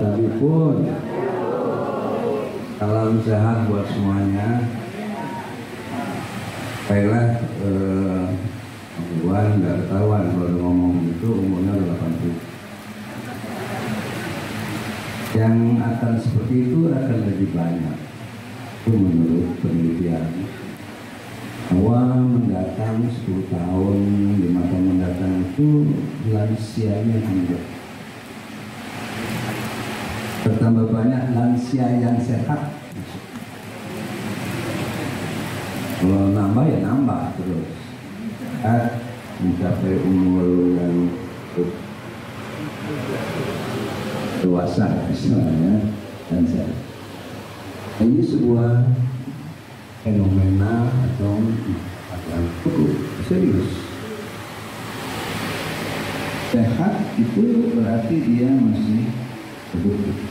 Sekalipun salam sehat buat semuanya. Baiklah, Iwan nggak ketahuan kalau ngomong itu umurnya 80. Yang akan seperti itu akan lebih banyak. Itu menurut penelitian. Awal mendatang 10 tahun, 5 tahun mendatang itu lansianya tinggi. Bertambah banyak lansia yang sehat. Kalau nambah ya nambah terus. Mencapai umur yang dewasa misalnya dan sehat. Ini sebuah fenomena atau cukup serius. Sehat itu berarti dia masih produktif,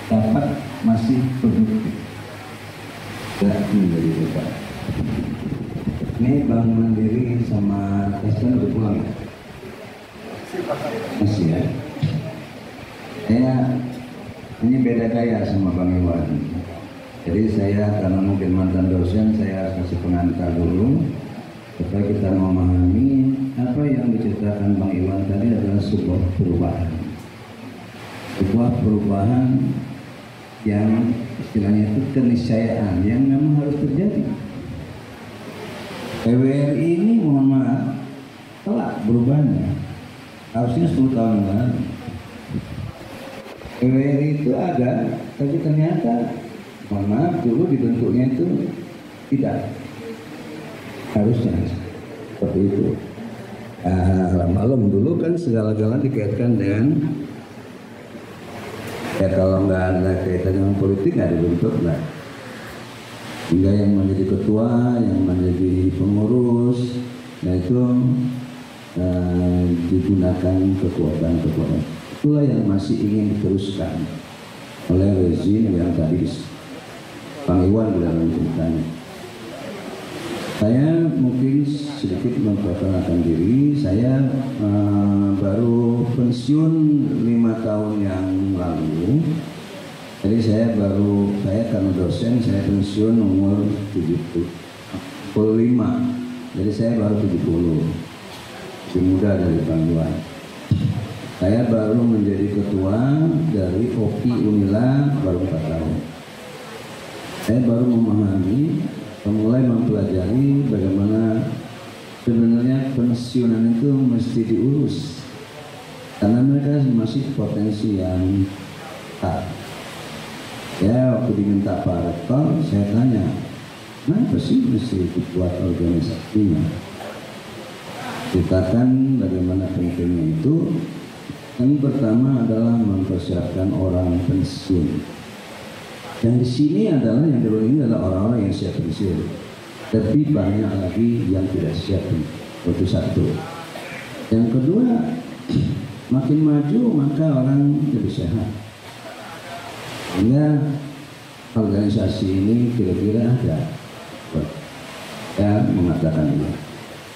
dapat masih produktif, tidak menjadi beban. Ini Bank Mandiri sama Kristen udah pulang ya? Masih ya? Ini beda gaya sama Bang Iwan. Jadi saya karena mungkin mantan dosen, saya kasih pengantar dulu supaya kita memahami apa yang diceritakan Bang Iwan tadi adalah sebuah perubahan. Sebuah perubahan yang istilahnya itu keniscayaan yang memang harus terjadi. PWRI ini mohon maaf telat berubahnya, harusnya 10 tahun lalu. PWRI itu ada, tapi ternyata mohon maaf dulu dibentuknya itu tidak harusnya seperti itu. Malam dulu kan segala-galanya dikaitkan dengan ya kalau nggak ada kaitan dengan politik nggak dibentuk lah. Hingga yang menjadi ketua, yang menjadi pengurus, nah itu digunakan kekuatan-kekuatan. Itulah yang masih ingin diteruskan oleh rezim yang tadi Bang Iwan dalam ceritanya. Saya mungkin sedikit memperkenalkan diri. Saya baru pensiun 5 tahun yang lalu. Jadi saya karena dosen, saya pensiun umur 75. Jadi saya baru 70. Lebih muda dari Bang Iwan. Saya baru menjadi ketua dari OPI Unila baru 4 tahun. Saya baru memahami, mulai mempelajari bagaimana sebenarnya pensiunan itu mesti diurus. Karena mereka masih potensi yang tak. Ya, waktu diminta Pak Rektor, saya tanya, kenapa sih mesti dibuat organisasinya? Ceritakan bagaimana pentingnya itu. Yang pertama adalah mempersiapkan orang pensiun. Yang di sini adalah yang ini adalah orang-orang yang siap pensiun. Tapi banyak lagi yang tidak siap. Itu satu. Yang kedua, makin maju maka orang lebih sehat. Sehingga organisasi ini kira-kira ada. Saya mengatakan ini.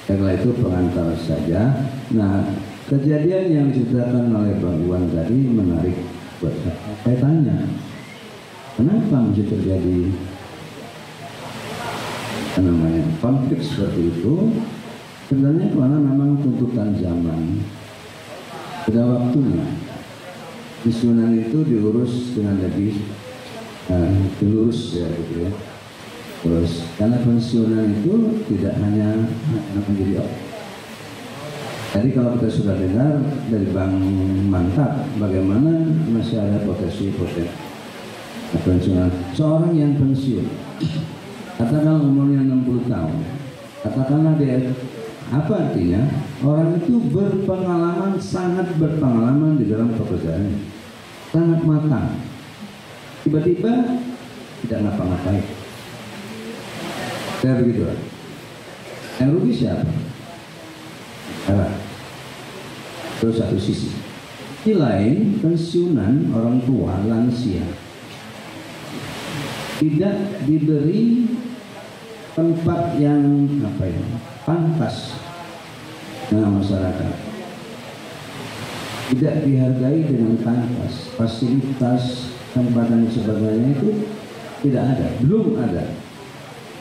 Karena itu pengantar saja. Nah, kejadian yang diceritakan oleh Bang Iwan tadi menarik buat saya tanya. Kenapa mesti terjadi konflik seperti itu? Sebenarnya karena memang tuntutan zaman. Pada waktunya pensiunan itu diurus dengan lebih dilurus ya gitu ya. Terus karena pensiunan itu tidak hanya menjadi jadi kalau kita sudah dengar dari Bang Mantap bagaimana masih ada potensi pensiunan. Seorang yang pensiun, katakanlah umurnya 60 tahun, katakanlah dia, apa artinya? Orang itu berpengalaman, sangat berpengalaman di dalam pekerjaannya, sangat matang. Tiba-tiba tidak ngapa-ngapain. Saya begitu. Yang rugi siapa? Terus satu sisi. Di lain, pensiunan orang tua, lansia, tidak diberi tempat yang pantas dengan masyarakat. tidak dihargai dengan pantas, fasilitas tempat dan sebagainya itu tidak ada, belum ada.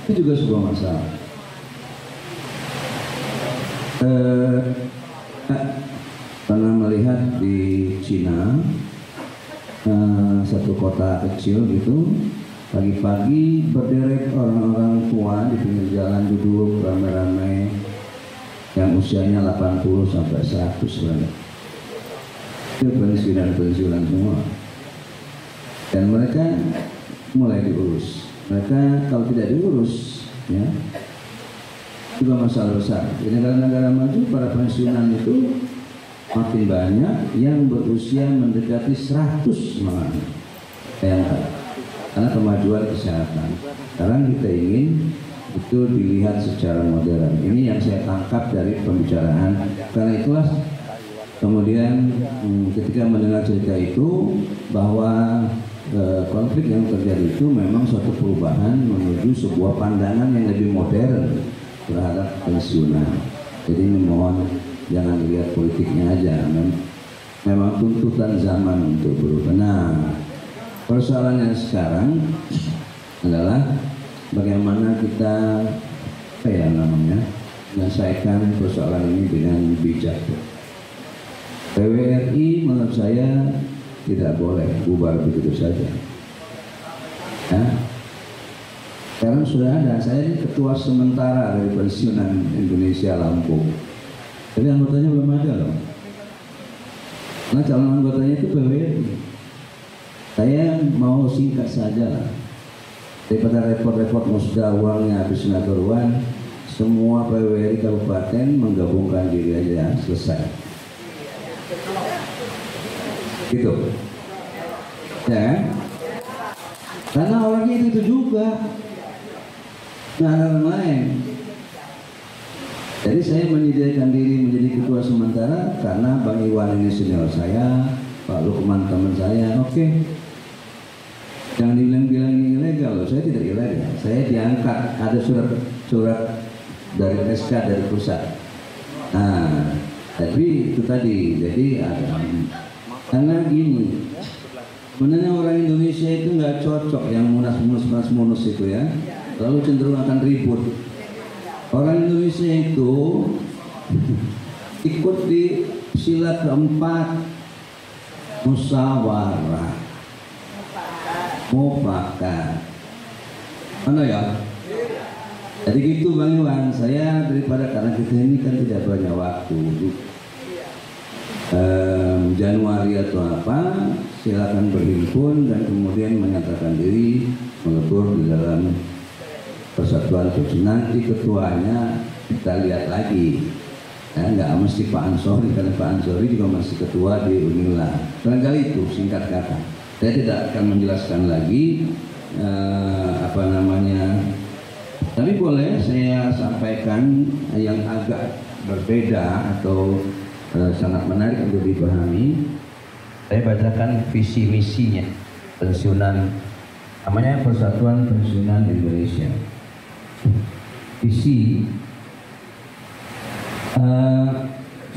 Itu juga sebuah masalah. Pernah melihat di Cina, satu kota kecil gitu, pagi-pagi berderet orang-orang tua di pinggir jalan duduk ramai-ramai, yang usianya 80 sampai 100 banget. Itu pensiunan semua. Dan mereka mulai diurus. Mereka kalau tidak diurus, ya, juga masalah besar. Di negara-negara maju para pensiunan itu makin banyak yang berusia mendekati 100 malah. Karena kemajuan kesehatan. Sekarang kita ingin itu dilihat secara modern. Ini yang saya tangkap dari pembicaraan. Karena itulah kemudian ketika mendengar cerita itu bahwa konflik yang terjadi itu memang suatu perubahan menuju sebuah pandangan yang lebih modern terhadap pensiunan. Jadi mohon jangan lihat politiknya aja, memang tuntutan zaman untuk berubah. Nah, persoalannya sekarang adalah bagaimana kita menyelesaikan persoalan ini dengan bijak. PWRI menurut saya tidak boleh bubar begitu saja. Ya. Sekarang sudah ada, saya ini ketua sementara dari pensiunan Indonesia Lampung. Tapi anggotanya belum ada loh. Nah calon anggotanya itu PWRI. Saya mau singkat saja lah. Daripada repot-repot musda uangnya habis ngageruan, semua PWRI kabupaten menggabungkan diri aja, selesai. Gitu, ya kan? Karena orangnya itu juga, nggak ada orang lain. Jadi saya menyediakan diri menjadi ketua sementara karena Bang Iwan ini senior saya, Pak Lukman teman saya. Oke. Jangan dibilang ini ilegal loh, saya tidak ilegal. Saya diangkat, ada surat dari SK dari pusat. Nah, tapi itu tadi, jadi ada. Karena gini, sebenarnya orang Indonesia itu nggak cocok yang munas itu ya, lalu cenderung akan ribut. Orang Indonesia itu ikut di sila keempat, musyawarah, mufakat. Mana ya? Jadi gitu Bang Iwan, saya daripada karena kita ini kan tidak banyak waktu. Januari atau apa, silakan berhimpun dan kemudian menyatakan diri melebur di dalam persatuan itu. Nanti ketuanya kita lihat lagi, ya, nggak mesti Pak Ansori, karena Pak Ansori juga masih ketua di Unila. Barangkali itu singkat kata. Saya tidak akan menjelaskan lagi tapi boleh saya sampaikan yang agak berbeda atau sangat menarik untuk dipahami. Saya bacakan visi misinya pensiunan, namanya Persatuan Pensiunan Indonesia. Visi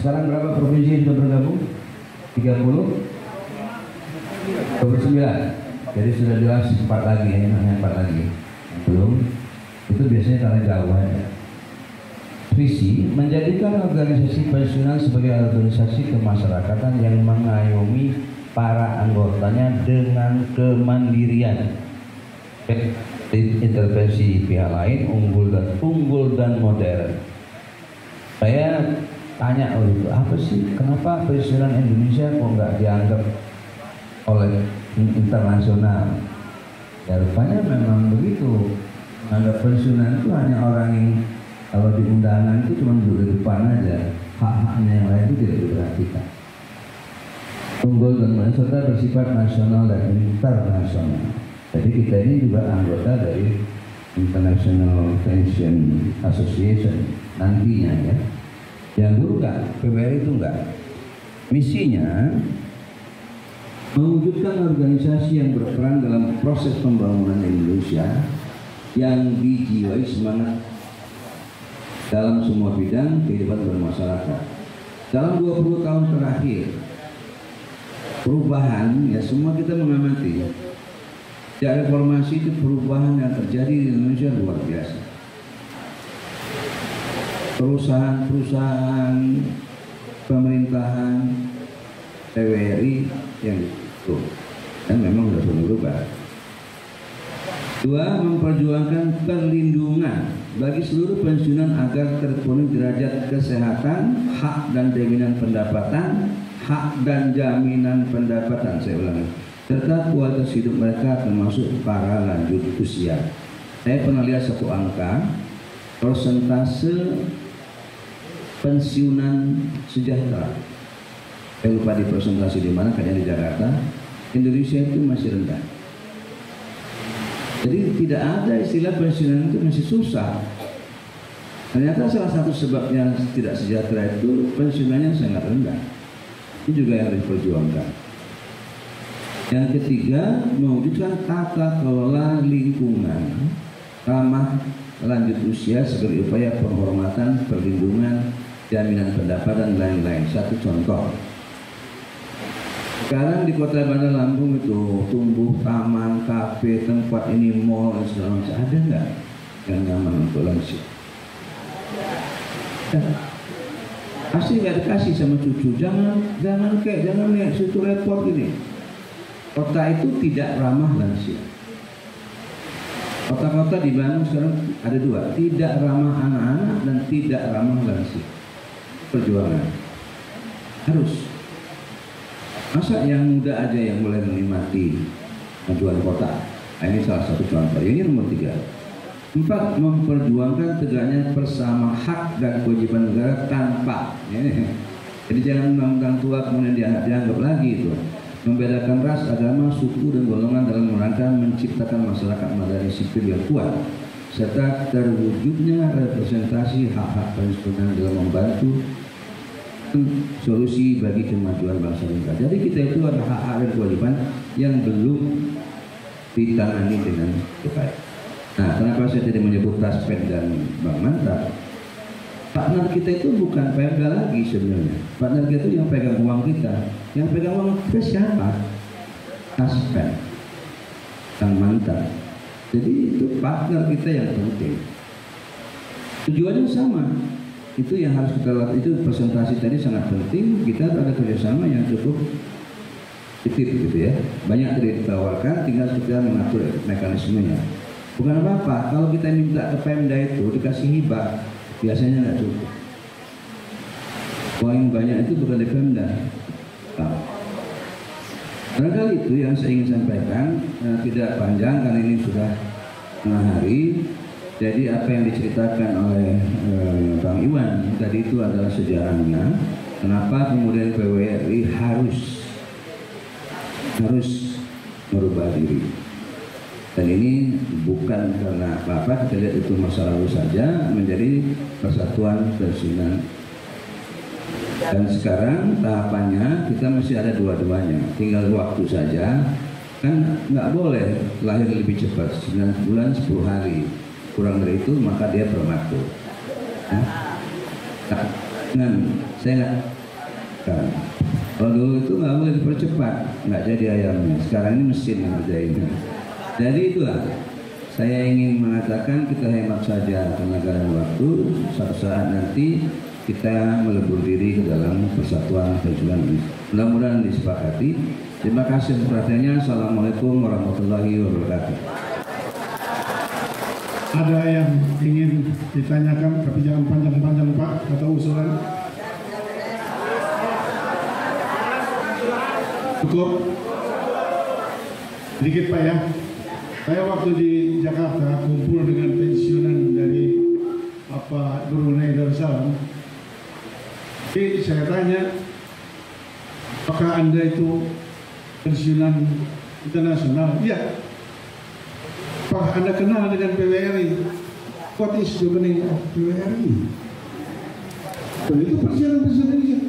sekarang berapa provinsi yang sudah bergabung? 30? 29. Jadi sudah jelas 4 lagi ya, hanya 4 lagi. Belum. Itu biasanya karena jauh aja. Visi menjadikan organisasi pensiunan sebagai organisasi kemasyarakatan yang mengayomi para anggotanya dengan kemandirian, intervensi pihak lain, unggul dan modern. Saya tanya itu apa sih, kenapa pensiunan Indonesia kok nggak dianggap oleh internasional? Ya rupanya memang begitu. Menganggap pensiunan itu hanya orang yang kalau di undangan itu cuma duduk di depan aja, hak-haknya yang lain itu tidak diperhatikan. Unggul dan modern serta bersifat nasional dan internasional. Jadi kita ini juga anggota dari International Pension Association nantinya ya. Yang dulu kan PWRI itu enggak. Misinya mewujudkan organisasi yang berperan dalam proses pembangunan Indonesia yang dijiwai semangat dalam semua bidang kehidupan bermasyarakat. Dalam 20 tahun terakhir, perubahan, ya semua kita mengamati. Sejak reformasi itu perubahan yang terjadi di Indonesia luar biasa. Perusahaan-perusahaan pemerintahan TWRI yang itu dan memang sudah berubah. Dua, memperjuangkan perlindungan bagi seluruh pensiunan agar terpenuhi derajat kesehatan, hak dan jaminan pendapatan, hak dan jaminan pendapatan, saya ulangi, serta kualitas hidup mereka termasuk para lanjut usia. Saya pernah lihat satu angka, persentase pensiunan sejahtera. Saya lupa di presentasi di mana, kayaknya di Jakarta. Indonesia itu masih rendah. Jadi tidak ada istilah pensiunan itu masih susah. Ternyata salah satu sebabnya tidak sejahtera itu pensiunannya sangat rendah. Ini juga yang harus diperjuangkan. Yang ketiga, mewujudkan tata kelola lingkungan ramah lanjut usia sebagai upaya penghormatan, perlindungan, jaminan pendapatan dan lain-lain. Satu contoh. Sekarang di Kota Bandar Lampung itu tumbuh taman, kafe, tempat ini mall, segala macam. Ada nggak yang nyaman untuk lansia? Pasti nggak dikasih sama cucu. Jangan lihat situ repot ini. Kota itu tidak ramah lansia. Kota-kota di Bandung sekarang ada dua, tidak ramah anak-anak dan tidak ramah lansia. Perjuangan harus. Masa yang muda aja yang mulai menikmati majuan kota? Nah, ini salah satu contoh. Ini nomor 3. 4, memperjuangkan tegaknya bersama hak dan kewajiban negara tanpa. Jadi jangan undang-undang tua kemudian dianggap lagi itu. Membedakan ras, agama, suku dan golongan dalam rangka menciptakan masyarakat madani sipil yang kuat, serta terwujudnya representasi hak-hak pensiunan dalam membantu solusi bagi kemajuan bangsa kita. Jadi kita itu ada hak-hak dan kewajiban yang belum ditangani dengan baik. Nah, kenapa saya tidak menyebut Taspen dan Bang Mantap? Partner kita itu bukan Pemda lagi sebenarnya. Partner kita itu yang pegang uang kita. Yang pegang uang kita siapa? Taspen, Bang Mantap. Jadi itu partner kita yang penting. Tujuannya sama. Itu yang harus kita lakukan. Itu presentasi tadi sangat penting. Kita ada kerjasama yang cukup aktif gitu ya. Banyak dari ditawarkan, tinggal kita mengatur mekanismenya. Bukan apa-apa. Kalau kita minta ke Pemda itu dikasih hibah, biasanya nggak cukup. Uang yang banyak itu bukan dari Pemda. Barangkali itu yang saya ingin sampaikan. Tidak panjang karena ini sudah tengah hari. Jadi apa yang diceritakan oleh Bang Iwan tadi itu adalah sejarahnya. Kenapa kemudian PWRI harus merubah diri. Dan ini bukan karena apa-apa, kita lihat itu masa lalu saja menjadi persatuan pensiunan. Dan sekarang tahapannya kita masih ada dua-duanya. Tinggal waktu saja. Kan nggak boleh lahir lebih cepat, 9 bulan 10 hari. Kurang dari itu maka dia prematur. Nah, saya nggak. Kalau dulu itu nggak boleh dipercepat, nggak jadi ayamnya. Sekarang ini mesin yang kerjain. Jadi itulah saya ingin mengatakan kita hemat saja tenaga dan waktu. Suatu saat nanti kita melebur diri ke dalam persatuan pensiunan ini. Mudah-mudahan disepakati. Terima kasih perhatiannya. Assalamualaikum warahmatullahi wabarakatuh. Ada yang ingin ditanyakan, tapi jangan panjang-panjang Pak, kata usulan. Cukup? Sedikit Pak ya. Saya waktu di Jakarta kumpul dengan pensiunan dari Brunei Darussalam. Jadi saya tanya, apakah Anda itu pensiunan internasional? Iya. Apakah Anda kenal dengan PWRI? What is the meaning of PWRI? Itu pensiunan Indonesia.